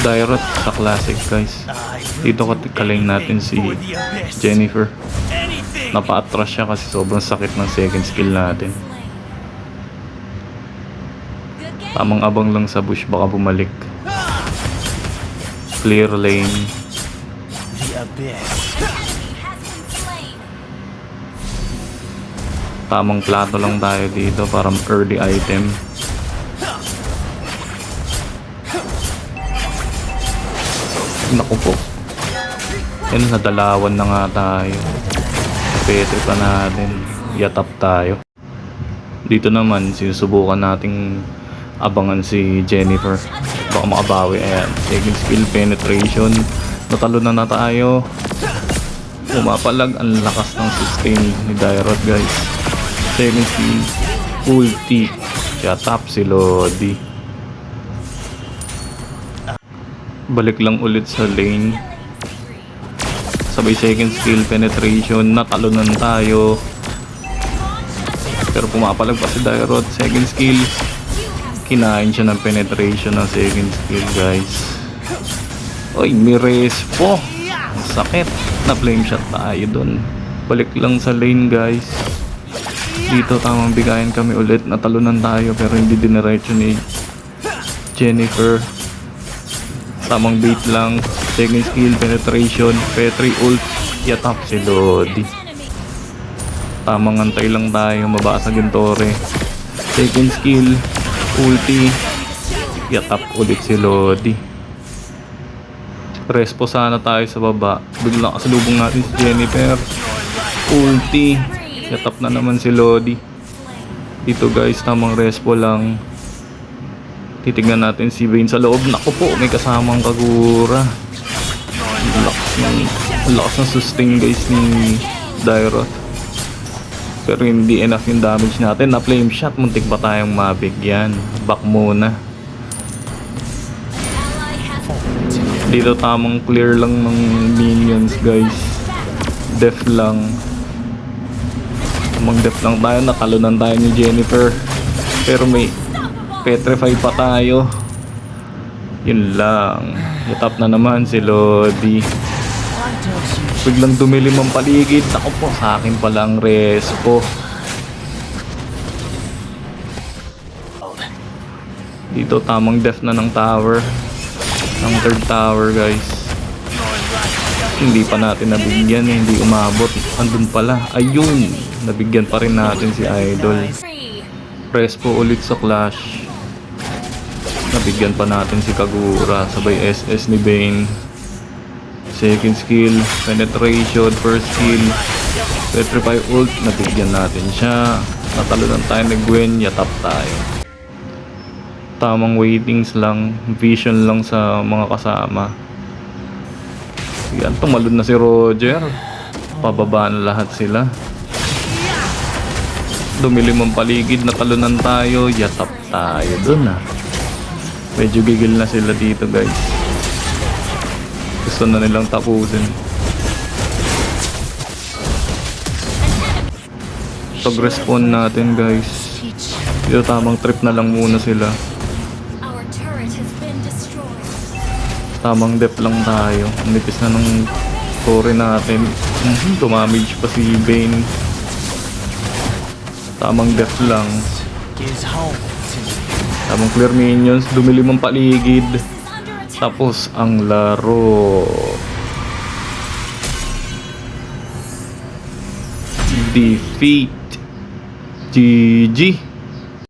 Dairot sa classic guys. Dito kaling natin si Jennifer. Napa-atras siya kasi sobrang sakit ng second skill natin. Tamang abang lang sa bush, baka bumalik. Clear lane. Tamang plato lang tayo dito para early item. Naku po. Yan, nadalawan na nga tayo. Petri pa natin. Yatap tayo. Dito naman, sinusubukan nating abangan si Jennifer. Baka makabawi. Ayan. Second skill, penetration. Natalo na tayo. Pumapalag. Ang lakas ng sustain ni Dairot guys. Second skill, ulti. Yatap si Lodi. Balik lang ulit sa lane. Sabay second skill, penetration. Natalunan tayo. Pero pumapalag pa si Dairot. Second skill, kinain siya ng penetration ng second skill guys. Oy, may respo. Ang sakit. Na flame shot tayo dun. Balik lang sa lane guys. Dito tamang bigayan kami ulit. Natalunan tayo pero hindi diniretso ni Jennifer. Tamang bait lang. Second skill, penetration, petri ult, yatap si Lodi. Tamang antay lang tayo, mabasag yung tore. Second skill, ulti, yatap ulit si Lodi. Respo sana tayo sa baba. Biglang kasalubong natin si Jennifer. Ulti, yatap na naman si Lodi. Dito guys, tamang respo lang. Titignan natin si Vayne sa loob. Naku po, may kasamang Kagura. Ang lakas ng sustain guys ni Dairot. Pero hindi enough yung damage natin. Na flame shot, muntik pa tayong mabigyan. Back muna. Dito tamang clear lang ng minions guys. Def lang. Tamang def lang tayo. Natalunan tayo ni Jennifer. Pero may petrify pa tayo. Yun lang. Yatap na naman si Lodi. Biglang dumilim ang paligid. Ako po, sa akin pala ang respo. Dito tamang def na ng tower. Ng third tower guys. Hindi pa natin nabigyan. Hindi umabot. Andun pala. Ayun. Nabigyan pa rin natin si Idol. Respo ulit sa clash. Nabigyan pa natin si Kagura. Sabay SS ni Vayne. Second skill, penetration. First skill, petrify ult. Nabigyan natin siya. Natalunan tayo ni Gwen. Yatap tayo. Tamang waitings lang. Vision lang sa mga kasama. Yan, tumalon na si Roger. Pababa na lahat sila. Dumilim ang paligid. Natalunan tayo. Yatap tayo dun ah. Medyo gigil na sila dito guys. Gusto na nilang tapusin. Pag-respawn natin guys. Dito tamang trip na lang muna sila. Tamang dep lang tayo. Ang nipis na ng core natin. Tumamage pa si Vayne. Tamang def lang. Tamang clear minions, dumilim ang paligid. Tapos ang laro. Defeat. GG.